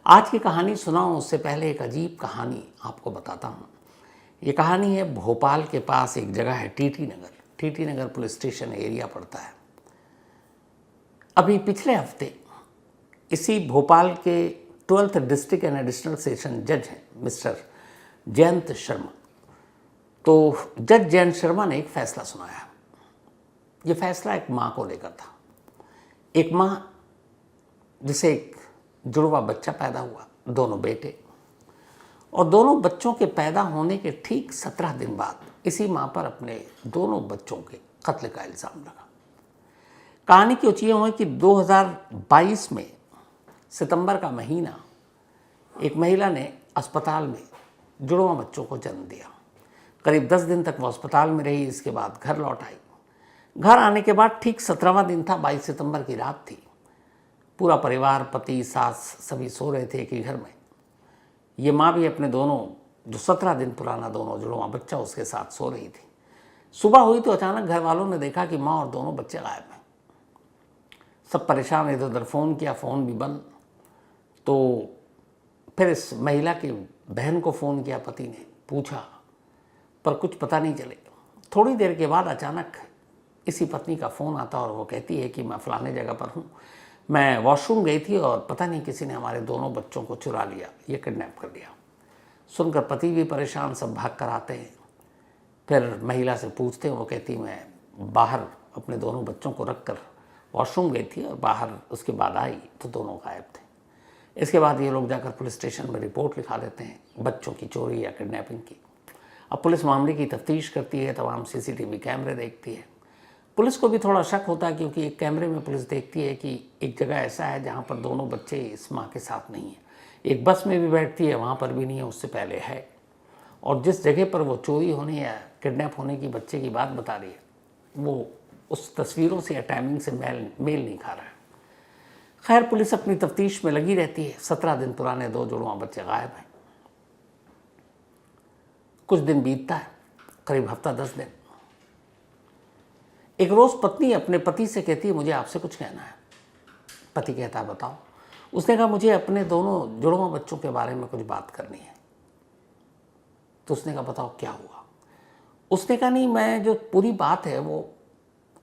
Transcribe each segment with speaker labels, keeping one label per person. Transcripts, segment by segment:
Speaker 1: आज की कहानी सुनाऊं उससे पहले एक अजीब कहानी आपको बताता हूँ। ये कहानी है भोपाल के पास एक जगह है टीटी नगर। टीटी नगर पुलिस स्टेशन एरिया पड़ता है। अभी पिछले हफ्ते इसी भोपाल के 12th district and additional session जज हैं मिस्टर जयंत शर्मा। तो जज जयंत शर्मा ने एक फैसला सुनाया। ये फैसला एक माँ को लेकर था। एक माँ जिसे एक जुड़वा बच्चा पैदा हुआ, दोनों बेटे, और दोनों बच्चों के पैदा होने के ठीक 17 दिन बाद इसी माँ पर अपने दोनों बच्चों के कत्ल का इल्ज़ाम लगा। कहानी की ऊँची हुई कि 2022 में सितंबर का महीना एक महिला ने अस्पताल में जुड़वा बच्चों को जन्म दिया। करीब 10 दिन तक वो अस्पताल में रही। इसके बाद घर लौट आई। घर आने के बाद ठीक 17वां दिन था, 22 सितंबर की रात थी। पूरा परिवार, पति, सास सभी सो रहे थे एक ही घर में। ये माँ भी अपने दोनों जो 17 दिन पुराना दोनों जुड़वा बच्चा उसके साथ सो रही थी। सुबह हुई तो अचानक घर वालों ने देखा कि माँ और दोनों बच्चे गायब हैं। सब परेशान, इधर उधर फ़ोन किया, फ़ोन भी बंद। तो फिर इस महिला की बहन को फ़ोन किया, पति ने पूछा, पर कुछ पता नहीं चले। थोड़ी देर के बाद अचानक इसी पत्नी का फ़ोन आता और वो कहती है कि मैं फ़लाने जगह पर हूँ, मैं वॉशरूम गई थी और पता नहीं किसी ने हमारे दोनों बच्चों को चुरा लिया, ये किडनैप कर लिया। सुनकर पति भी परेशान, सब भाग कर आते हैं। फिर महिला से पूछते हैं, वो कहती मैं बाहर अपने दोनों बच्चों को रख कर वॉशरूम गई थी और बाहर उसके बाद आई तो दोनों गायब थे। इसके बाद ये लोग जाकर पुलिस स्टेशन में रिपोर्ट लिखा देते हैं बच्चों की चोरी या किडनैपिंग की। अब पुलिस मामले की तफ्तीश करती है, तमाम CCTV कैमरे देखती है। पुलिस को भी थोड़ा शक होता है क्योंकि एक कैमरे में पुलिस देखती है कि एक जगह ऐसा है जहाँ पर दोनों बच्चे इस माँ के साथ नहीं हैं। एक बस में भी बैठती है, वहाँ पर भी नहीं है, उससे पहले है। और जिस जगह पर वो चोरी होने या किडनैप होने की बच्चे की बात बता रही है, वो उस तस्वीरों से या टाइमिंग से मेल नहीं खा रहा है। खैर, पुलिस अपनी तफ्तीश में लगी रहती है। 17 दिन पुराने 2 जुड़वा बच्चे गायब हैं। कुछ दिन बीतता है, करीब हफ्ता 10 दिन। एक रोज़ पत्नी अपने पति से कहती है, मुझे आपसे कुछ कहना है। पति कहता है, बताओ। उसने कहा, मुझे अपने दोनों जुड़वा बच्चों के बारे में कुछ बात करनी है। तो उसने कहा, बताओ क्या हुआ। उसने कहा, नहीं, मैं जो पूरी बात है वो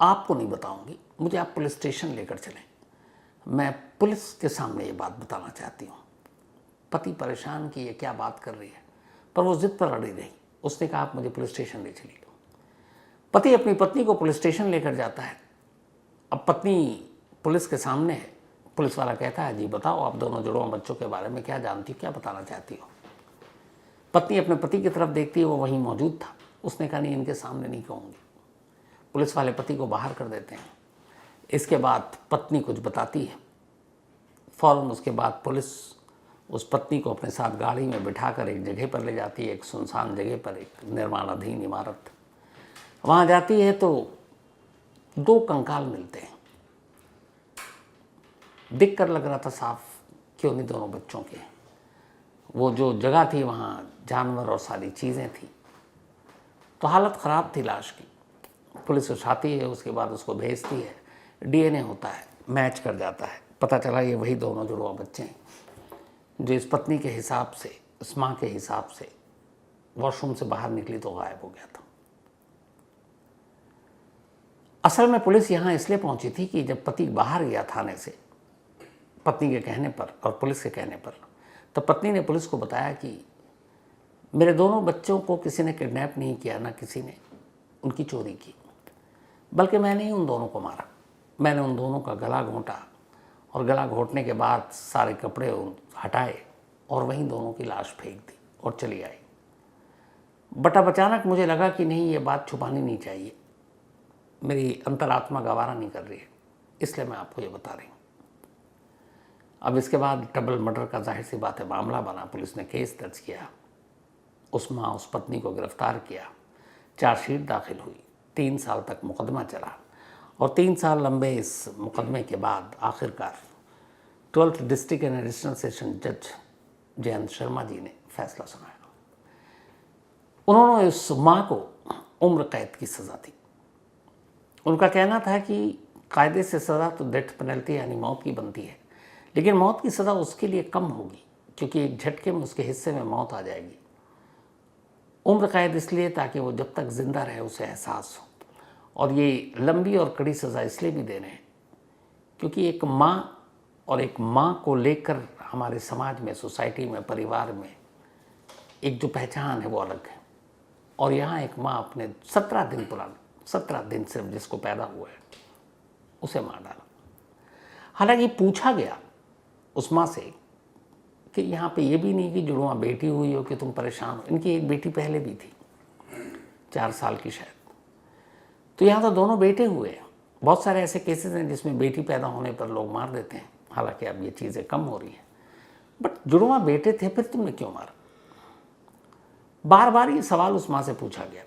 Speaker 1: आपको नहीं बताऊंगी, मुझे आप पुलिस स्टेशन लेकर चलें, मैं पुलिस के सामने ये बात बताना चाहती हूँ। पति परेशान कि ये क्या बात कर रही है, पर वो जिद पर अड़ी रही। उसने कहा, आप मुझे पुलिस स्टेशन ले चलिए। पति अपनी पत्नी को पुलिस स्टेशन लेकर जाता है। अब पत्नी पुलिस के सामने है। पुलिस वाला कहता है, जी बताओ, आप दोनों जुड़वा बच्चों के बारे में क्या जानती हो, क्या बताना चाहती हो। पत्नी अपने पति की तरफ देखती है, वो वहीं मौजूद था। उसने कहा, नहीं, इनके सामने नहीं कहूँगी। पुलिस वाले पति को बाहर कर देते हैं। इसके बाद पत्नी कुछ बताती है। फ़ौरन उसके बाद पुलिस उस पत्नी को अपने साथ गाड़ी में बिठाकर एक जगह पर ले जाती है, एक सुनसान जगह पर, एक निर्माणाधीन इमारत। वहाँ जाती है तो 2 कंकाल मिलते हैं। दिख कर लग रहा था साफ क्यों नहीं दोनों बच्चों के। वो जो जगह थी वहाँ जानवर और सारी चीज़ें थी, तो हालत ख़राब थी लाश की। पुलिस उठाती है, उसके बाद उसको भेजती है। DNA होता है, मैच कर जाता है, पता चला ये वही दोनों जुड़वा बच्चे हैं जो इस पत्नी के हिसाब से, इस माँ के हिसाब से वॉशरूम से बाहर निकली तो गायब हो गया था। असल में पुलिस यहाँ इसलिए पहुंची थी कि जब पति बाहर गया थाने से पत्नी के कहने पर और पुलिस के कहने पर, तो पत्नी ने पुलिस को बताया कि मेरे दोनों बच्चों को किसी ने किडनैप नहीं किया, ना किसी ने उनकी चोरी की, बल्कि मैंने ही उन दोनों को मारा। मैंने उन दोनों का गला घोंटा और गला घोंटने के बाद सारे कपड़े हटाए और वहीं दोनों की लाश फेंक दी और चली आई। बट अब अचानक मुझे लगा कि नहीं, ये बात छुपानी नहीं चाहिए, मेरी अंतरात्मा गवारा नहीं कर रही है, इसलिए मैं आपको ये बता रही हूँ। अब इसके बाद डबल मर्डर का जाहिर सी बात है मामला बना। पुलिस ने केस दर्ज किया, उस माँ उस पत्नी को गिरफ्तार किया, चार्जशीट दाखिल हुई, 3 साल तक मुकदमा चला और 3 साल लंबे इस मुकदमे के बाद आखिरकार 12th district and additional session जज जयंत शर्मा जी ने फैसला सुनाया। उन्होंने उस माँ को उम्र कैद की सज़ा दी। उनका कहना था कि कायदे से सज़ा तो डेथ पेनल्टी यानी मौत की बनती है, लेकिन मौत की सज़ा उसके लिए कम होगी क्योंकि एक झटके में उसके हिस्से में मौत आ जाएगी। उम्र कैद इसलिए ताकि वो जब तक जिंदा रहे उसे एहसास हो, और ये लंबी और कड़ी सज़ा इसलिए भी दे रहे हैं क्योंकि एक माँ को लेकर हमारे समाज में, सोसाइटी में, परिवार में एक जो पहचान है वो अलग है। और यहाँ एक माँ अपने 17 दिन सिर्फ जिसको पैदा हुआ है उसे मार डाला। हालांकि पूछा गया उस माँ से कि यहाँ पे ये भी नहीं कि जुड़वा बेटी हुई हो कि तुम परेशान हो। इनकी एक बेटी पहले भी थी, 4 साल की शायद। तो यहाँ तो दोनों बेटे हुए हैं। बहुत सारे ऐसे केसेस हैं जिसमें बेटी पैदा होने पर लोग मार देते हैं, हालांकि अब ये चीज़ें कम हो रही हैं। बट जुड़वा बेटे थे, फिर तुमने क्यों मारा? बार बार ये सवाल उस माँ से पूछा गया।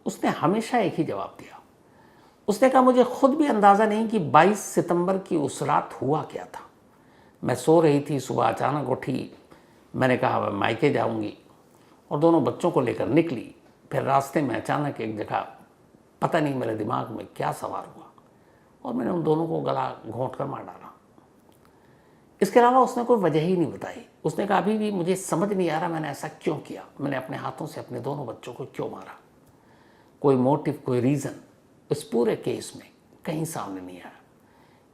Speaker 1: उसने हमेशा एक ही जवाब दिया। उसने कहा मुझे खुद भी अंदाज़ा नहीं कि 22 सितंबर की उस रात हुआ क्या था। मैं सो रही थी, सुबह अचानक उठी, मैंने कहा मैं मायके जाऊंगी और दोनों बच्चों को लेकर निकली। फिर रास्ते में अचानक एक जगह पता नहीं मेरे दिमाग में क्या सवार हुआ और मैंने उन दोनों को गला घोंट कर मार डाला। इसके अलावा उसने कोई वजह ही नहीं बताई। उसने कहा अभी भी मुझे समझ नहीं आ रहा मैंने ऐसा क्यों किया, मैंने अपने हाथों से अपने दोनों बच्चों को क्यों मारा। कोई मोटिव, कोई रीज़न इस पूरे केस में कहीं सामने नहीं आया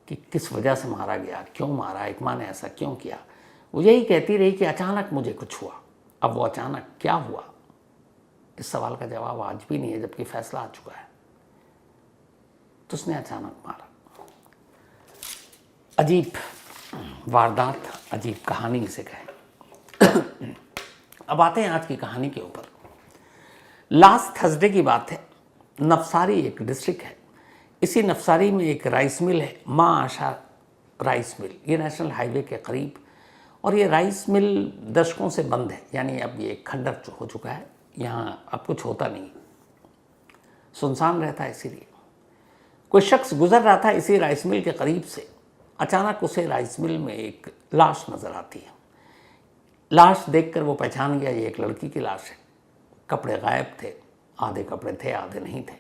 Speaker 1: कि किस वजह से मारा गया, क्यों मारा, एक माँ ने ऐसा क्यों किया। वो यही कहती रही कि अचानक मुझे कुछ हुआ। अब वो अचानक क्या हुआ, इस सवाल का जवाब आज भी नहीं है, जबकि फैसला आ चुका है। तो उसने अचानक मारा। अजीब वारदात, अजीब कहानी इसे कहें। अब आते हैं आज की कहानी के ऊपर। लास्ट थर्सडे की बात है। नवसारी एक डिस्ट्रिक्ट है। इसी नवसारी में एक राइस मिल है, माँ आशा राइस मिल। ये नेशनल हाईवे के करीब, और ये राइस मिल दशकों से बंद है, यानी अब ये खंडर हो चुका है। यहाँ अब कुछ होता नहीं, सुनसान रहता है। इसीलिए कोई शख्स गुजर रहा था इसी राइस मिल के करीब से। अचानक उसे राइस मिल में एक लाश नज़र आती है। लाश देखकर वो पहचान गया ये एक लड़की की लाश है। कपड़े गायब थे, आधे कपड़े थे, आधे नहीं थे।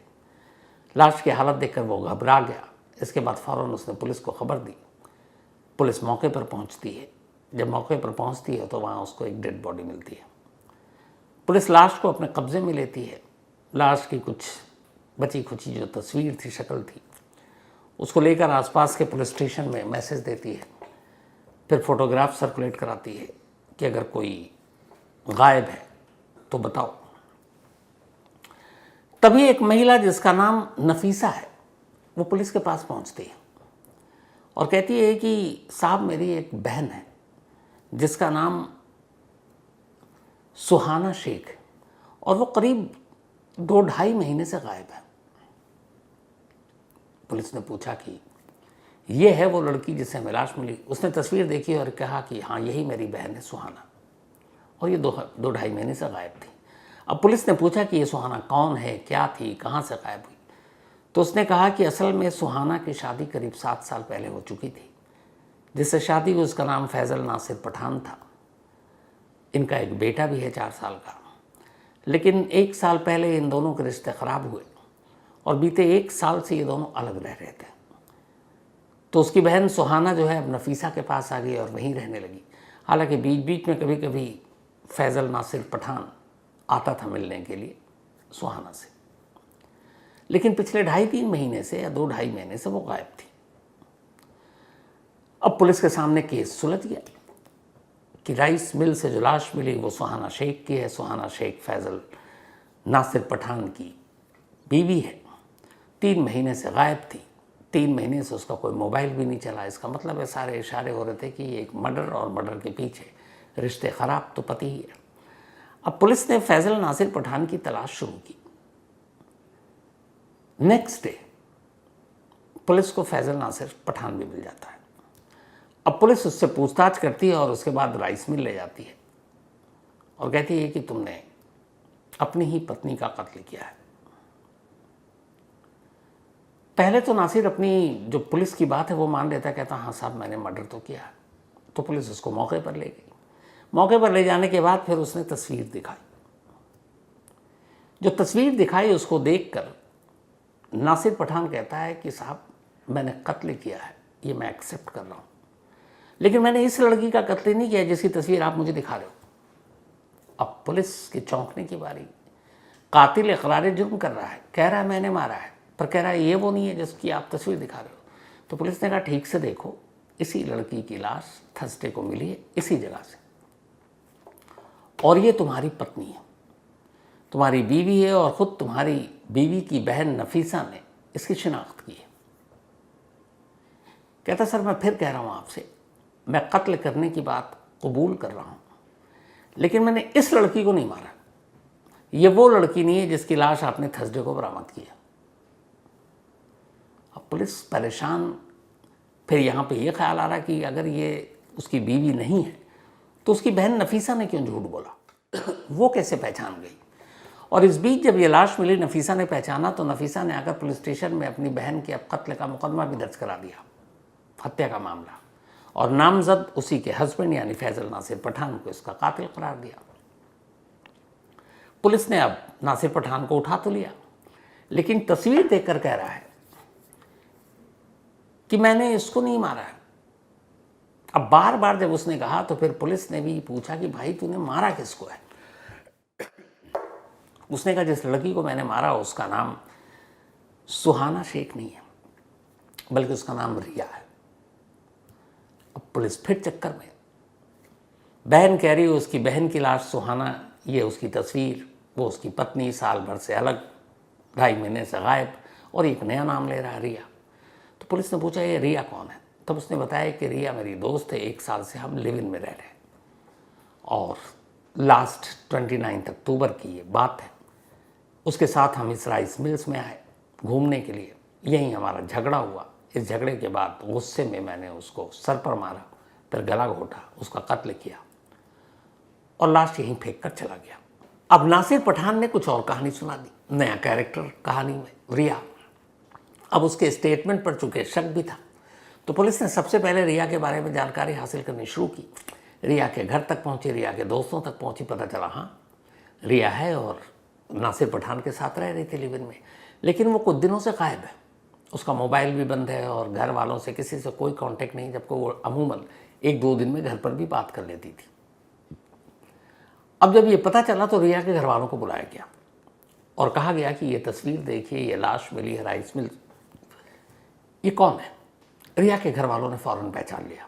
Speaker 1: लाश की हालत देखकर वो घबरा गया। इसके बाद फ़ौरन उसने पुलिस को खबर दी। पुलिस मौके पर पहुंचती है। जब मौके पर पहुंचती है तो वहाँ उसको एक डेड बॉडी मिलती है। पुलिस लाश को अपने कब्जे में लेती है। लाश की कुछ बची खुची जो तस्वीर थी, शक्ल थी, उसको लेकर आसपास के पुलिस स्टेशन में मैसेज देती है। फिर फोटोग्राफ सर्कुलेट कराती है कि अगर कोई गायब है तो बताओ। तभी एक महिला जिसका नाम नफीसा है वो पुलिस के पास पहुंचती है और कहती है कि साहब मेरी एक बहन है जिसका नाम सुहाना शेख है और वो करीब 2-2.5 महीने से गायब है। पुलिस ने पूछा कि ये है वो लड़की जिसे हमें लाश मिली। उसने तस्वीर देखी और कहा कि हाँ यही मेरी बहन है सुहाना, और ये 2-2.5 महीने से गायब थी। अब पुलिस ने पूछा कि ये सुहाना कौन है, क्या थी, कहाँ से गायब हुई। तो उसने कहा कि असल में सुहाना की शादी करीब 7 साल पहले हो चुकी थी। जिससे शादी हुई उसका नाम फैज़ल नासिर पठान था। इनका एक बेटा भी है 4 साल का। लेकिन 1 साल पहले इन दोनों के रिश्ते ख़राब हुए और बीते 1 साल से ये दोनों अलग रह रहे थे। तो उसकी बहन सुहाना जो है अब नफीसा के पास आ गई और वहीं रहने लगी। हालांकि बीच बीच में कभी कभी फैज़ल नासिर पठान आता था मिलने के लिए सुहाना से, लेकिन पिछले 2.5-3 महीने से या 2-2.5 महीने से वो गायब थी। अब पुलिस के सामने केस सुलझ गया कि राइस मिल से जो लाश मिली वो सुहाना शेख की है। सुहाना शेख फैज़ल नासिर पठान की बीवी है। 3 महीने से गायब थी। 3 महीने से उसका कोई मोबाइल भी नहीं चला। इसका मतलब है सारे इशारे हो रहे थे कि ये एक मर्डर, और मर्डर के पीछे रिश्ते ख़राब तो पति ही है। अब पुलिस ने फैज़ल नासिर पठान की तलाश शुरू की। नेक्स्ट डे पुलिस को फैज़ल नासिर पठान भी मिल जाता है। अब पुलिस उससे पूछताछ करती है और उसके बाद राइस मिल ले जाती है और कहती है कि तुमने अपनी ही पत्नी का कत्ल किया है। पहले तो नासिर अपनी जो पुलिस की बात है वो मान लेता, कहता हाँ साहब मैंने मर्डर तो किया है। तो पुलिस उसको मौके पर ले गई। मौके पर ले जाने के बाद फिर उसने तस्वीर दिखाई। जो तस्वीर दिखाई उसको देखकर नासिर पठान कहता है कि साहब मैंने कत्ल किया है, ये मैं एक्सेप्ट कर रहा हूँ, लेकिन मैंने इस लड़की का कत्ल नहीं किया जिसकी तस्वीर आप मुझे दिखा रहे हो। अब पुलिस की चौंकने की बारी। कातिल इकरार जुर्म कर रहा है, कह रहा है मैंने मारा है, पर कह रहा है ये वो नहीं है जिसकी आप तस्वीर दिखा रहे हो। तो पुलिस ने कहा ठीक से देखो, इसी लड़की की लाश थर्सडे को मिली है इसी जगह से, और ये तुम्हारी पत्नी है, तुम्हारी बीवी है, और ख़ुद तुम्हारी बीवी की बहन नफीसा ने इसकी शिनाख्त की है। कहता सर मैं फिर कह रहा हूँ आपसे, मैं कत्ल करने की बात कबूल कर रहा हूँ, लेकिन मैंने इस लड़की को नहीं मारा। ये वो लड़की नहीं है जिसकी लाश आपने थर्सडे को बरामद की है। अब पुलिस परेशान, फिर यहाँ पे ये ख्याल आ रहा कि अगर ये उसकी बीवी नहीं है तो उसकी बहन नफीसा ने क्यों झूठ बोला वो कैसे पहचान गई। और इस बीच जब ये लाश मिली, नफीसा ने पहचाना, तो नफीसा ने आकर पुलिस स्टेशन में अपनी बहन के अब कत्ल का मुकदमा भी दर्ज करा दिया, हत्या का मामला, और नामजद उसी के हस्बैंड यानी फैजल नासिर पठान को इसका कातिल करार दिया। पुलिस ने अब नासिर पठान को उठा तो लिया, लेकिन तस्वीर देखकर कह रहा है कि मैंने इसको नहीं मारा है। अब बार बार जब उसने कहा तो फिर पुलिस ने भी पूछा कि भाई तूने मारा किसको है। उसने कहा जिस लड़की को मैंने मारा उसका नाम सुहाना शेख नहीं है, बल्कि उसका नाम रिया है। अब पुलिस फिर चक्कर में। बहन कह रही है उसकी बहन की लाश सुहाना, ये उसकी तस्वीर, वो उसकी पत्नी, साल भर से अलग, 2.5 महीने से गायब, और एक नया नाम ले रहा है रिया। तो पुलिस ने पूछा ये रिया कौन है। तब उसने बताया कि रिया मेरी दोस्त है, 1 साल से हम लिव इन में रह रहे हैं, और लास्ट 29 अक्टूबर की ये बात है। उसके साथ हम इस राइस मिल्स में आए घूमने के लिए, यहीं हमारा झगड़ा हुआ। इस झगड़े के बाद गुस्से में मैंने उसको सर पर मारा, फिर गला घोटा, उसका कत्ल किया और लाश यहीं फेंक कर चला गया। अब नासिर पठान ने कुछ और कहानी सुना दी, नया कैरेक्टर कहानी में रिया। अब उसके स्टेटमेंट पर चूंकि शक भी था, तो पुलिस ने सबसे पहले रिया के बारे में जानकारी हासिल करनी शुरू की। रिया के घर तक पहुंची, रिया के दोस्तों तक पहुंची, पता चला हाँ रिया है और नासिर पठान के साथ रह रही थी लिव इन में, लेकिन वो कुछ दिनों से गायब है। उसका मोबाइल भी बंद है और घर वालों से किसी से कोई कांटेक्ट नहीं, जबकि वो अमूमन 1-2 दिन में घर पर भी बात कर लेती थी। अब जब ये पता चला तो रिया के घर वालों को बुलाया गया और कहा गया कि ये तस्वीर देखिए, ये लाश मिली है राइस मिल, ये कौन है। रिया के घर वालों ने फौरन पहचान लिया,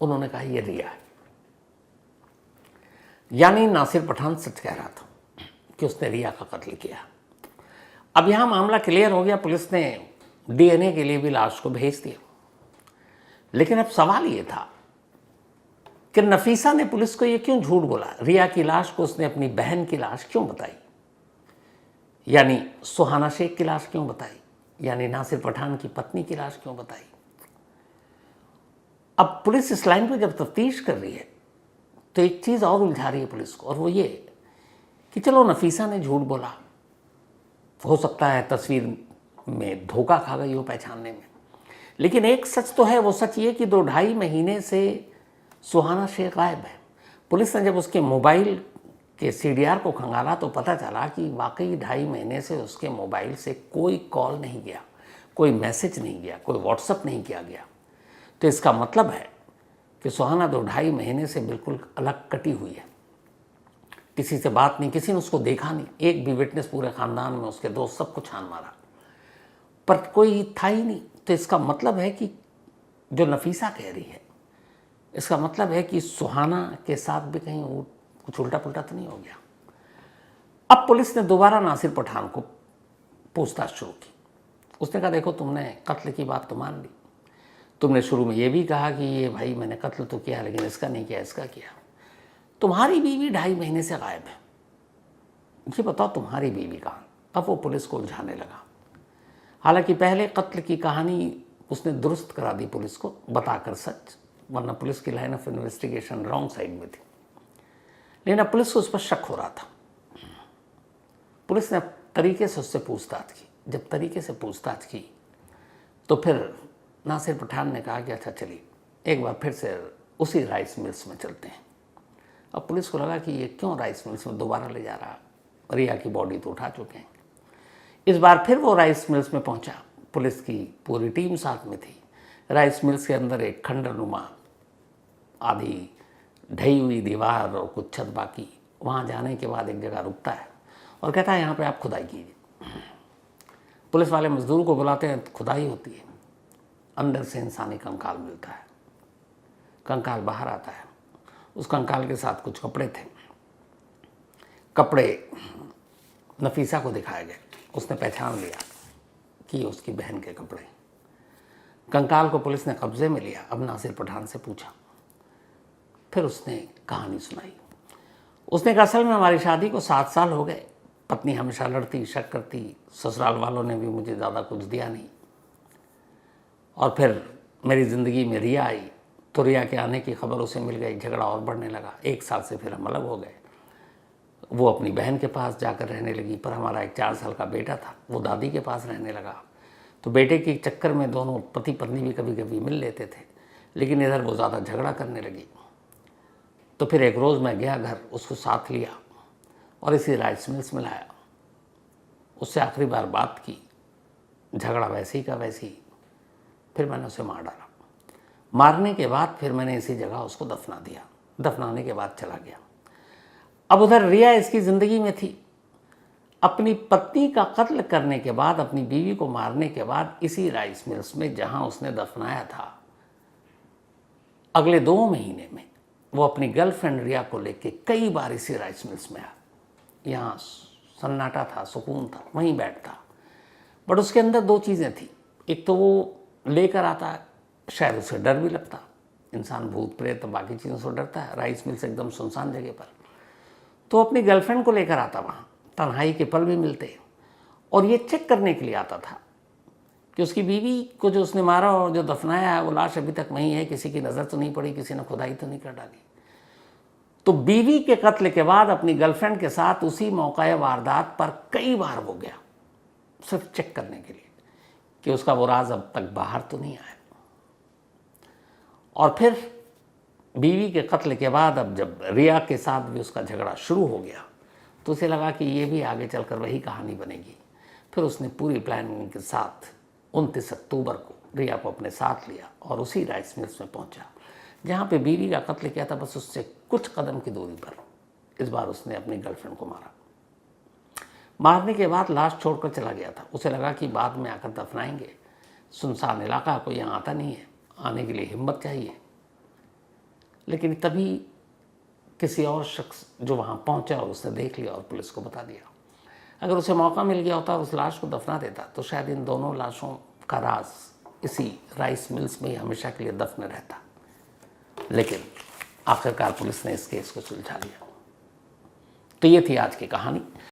Speaker 1: उन्होंने कहा ये रिया है। यानी नासिर पठान सच कह रहा था कि उसने रिया का कत्ल किया। अब यहां मामला क्लियर हो गया, पुलिस ने डीएनए के लिए भी लाश को भेज दिया। लेकिन अब सवाल ये था कि नफीसा ने पुलिस को ये क्यों झूठ बोला। रिया की लाश को उसने अपनी बहन की लाश क्यों बताई, यानी सुहाना शेख की लाश क्यों बताई, यानी नासिर पठान की पत्नी की लाश क्यों बताई। अब पुलिस इस लाइन पर जब तफ्तीश कर रही है तो एक चीज़ और उलझा रही है पुलिस को, और वो ये कि चलो नफीसा ने झूठ बोला, हो सकता है तस्वीर में धोखा खा गई हो पहचानने में, लेकिन एक सच तो है। वो सच ये कि 2-2.5 महीने से सुहाना शेख गायब है। पुलिस ने जब उसके मोबाइल के CDR को खंगाला तो पता चला कि वाकई 2.5 महीने से उसके मोबाइल से कोई कॉल नहीं गया, कोई मैसेज नहीं गया, कोई व्हाट्सअप नहीं किया गया। तो इसका मतलब है कि सुहाना 2-2.5 महीने से बिल्कुल अलग कटी हुई है, किसी से बात नहीं, किसी ने उसको देखा नहीं, एक भी विटनेस पूरे ख़ानदान में, उसके दोस्त सबको छान मारा, पर कोई था ही नहीं। तो इसका मतलब है कि जो नफीसा कह रही है, इसका मतलब है कि सुहाना के साथ भी कहीं कुछ उल्टा पुल्टा तो नहीं हो गया। अब पुलिस ने दोबारा नासिर पठान को पूछताछ शुरू की। उसने कहा देखो तुमने कत्ल की बात तो मान ली, तुमने शुरू में ये भी कहा कि ये भाई मैंने कत्ल तो किया लेकिन इसका नहीं किया, इसका किया। तुम्हारी बीवी 2.5 महीने से गायब है, ये बताओ तुम्हारी बीवी कहाँ। अब वो पुलिस को उलझाने लगा। हालांकि पहले कत्ल की कहानी उसने दुरुस्त करा दी पुलिस को बताकर सच, वरना पुलिस की line of investigation wrong side में थी। लेकिन अब पुलिस को उस पर शक हो रहा था। पुलिस ने तरीके से उससे पूछताछ की। जब तरीके से पूछताछ की तो फिर नासिर पठान ने कहा कि अच्छा चलिए एक बार फिर से उसी राइस मिल्स में चलते हैं। अब पुलिस को लगा कि ये क्यों राइस मिल्स में दोबारा ले जा रहा, रिया की बॉडी तो उठा चुके हैं। इस बार फिर वो राइस मिल्स में पहुंचा, पुलिस की पूरी टीम साथ में थी। राइस मिल्स के अंदर एक खंडरनुमा आधी ढही हुई दीवार और कुछ छत बाकी। वहाँ जाने के बाद एक जगह रुकता है और कहता है यहाँ पे आप खुदाई कीजिए। पुलिस वाले मजदूर को बुलाते हैं, तो खुदाई होती है, अंदर से इंसानी कंकाल मिलता है। कंकाल बाहर आता है, उस कंकाल के साथ कुछ कपड़े थे। कपड़े नफीसा को दिखाए गए, उसने पहचान लिया कि उसकी बहन के कपड़े। कंकाल को पुलिस ने कब्जे में लिया। अब नासिर पठान से पूछा, फिर उसने कहानी सुनाई। उसने कहा असल में हमारी शादी को 7 साल हो गए। पत्नी हमेशा लड़ती, शक करती, ससुराल वालों ने भी मुझे ज़्यादा कुछ दिया नहीं। और फिर मेरी ज़िंदगी में रिया आई, तो रिया के आने की खबर उसे मिल गई, झगड़ा और बढ़ने लगा। 1 साल से फिर हम अलग हो गए। वो अपनी बहन के पास जाकर रहने लगी, पर हमारा एक 4 साल का बेटा था, वो दादी के पास रहने लगा। तो बेटे के चक्कर में दोनों पति पत्नी भी कभी कभी मिल लेते थे, लेकिन इधर वो ज़्यादा झगड़ा करने लगी। तो फिर एक रोज़ मैं गया घर, उसको साथ लिया और इसी राइस मिल्स में लाया। उससे आखिरी बार बात की, झगड़ा वैसे ही का वैसे ही। फिर मैंने उसे मार डाला। मारने के बाद फिर मैंने इसी जगह उसको दफना दिया। दफनाने के बाद चला गया। अब उधर रिया इसकी ज़िंदगी में थी। अपनी पत्नी का कत्ल करने के बाद, अपनी बीवी को मारने के बाद, इसी राइस मिल्स में जहां उसने दफनाया था, अगले 2 महीने में वो अपनी गर्लफ्रेंड रिया को लेके कई बार इसी राइस मिल्स में आया। यहाँ सन्नाटा था, सुकून था, वहीं बैठता। बट उसके अंदर 2 चीज़ें थी। एक तो वो लेकर आता, शायद उसे डर भी लगता। इंसान भूत प्रेत बाकी चीज़ों से डरता है। राइस मिल्स एकदम सुनसान जगह पर, तो अपनी गर्लफ्रेंड को लेकर आता वहाँ। तन्हाई के पल भी मिलते, और ये चेक करने के लिए आता था कि उसकी बीवी को जो उसने मारा और जो दफनाया है, वो लाश अभी तक वहीं है, किसी की नज़र तो नहीं पड़ी, किसी ने खुदाई तो नहीं कर डाली। तो बीवी के कत्ल के बाद अपनी गर्लफ्रेंड के साथ उसी मौका वारदात पर कई बार वो गया, सिर्फ चेक करने के लिए कि उसका वो राज अब तक बाहर तो नहीं आया। और फिर बीवी के कत्ल के बाद अब जब रिया के साथ भी उसका झगड़ा शुरू हो गया, तो उसे लगा कि ये भी आगे चलकर वही कहानी बनेगी। फिर उसने पूरी प्लानिंग के साथ 29 अक्टूबर को रिया को अपने साथ लिया और उसी राइस मिल्स में पहुंचा जहाँ पे बीवी का कत्ल किया था। बस उससे कुछ कदम की दूरी पर इस बार उसने अपनी गर्लफ्रेंड को मारा। मारने के बाद लाश छोड़कर चला गया था। उसे लगा कि बाद में आकर दफनाएंगे, सुनसान इलाका, कोई यहाँ आता नहीं है, आने के लिए हिम्मत चाहिए। लेकिन तभी किसी और शख्स जो वहाँ पहुँचा और उसने देख लिया और पुलिस को बता दिया। अगर उसे मौका मिल गया होता उस लाश को दफना देता, तो शायद इन दोनों लाशों का राज इसी राइस मिल्स में ही हमेशा के लिए दफन रहता। लेकिन आखिरकार पुलिस ने इस केस को सुलझा लिया। तो ये थी आज की कहानी।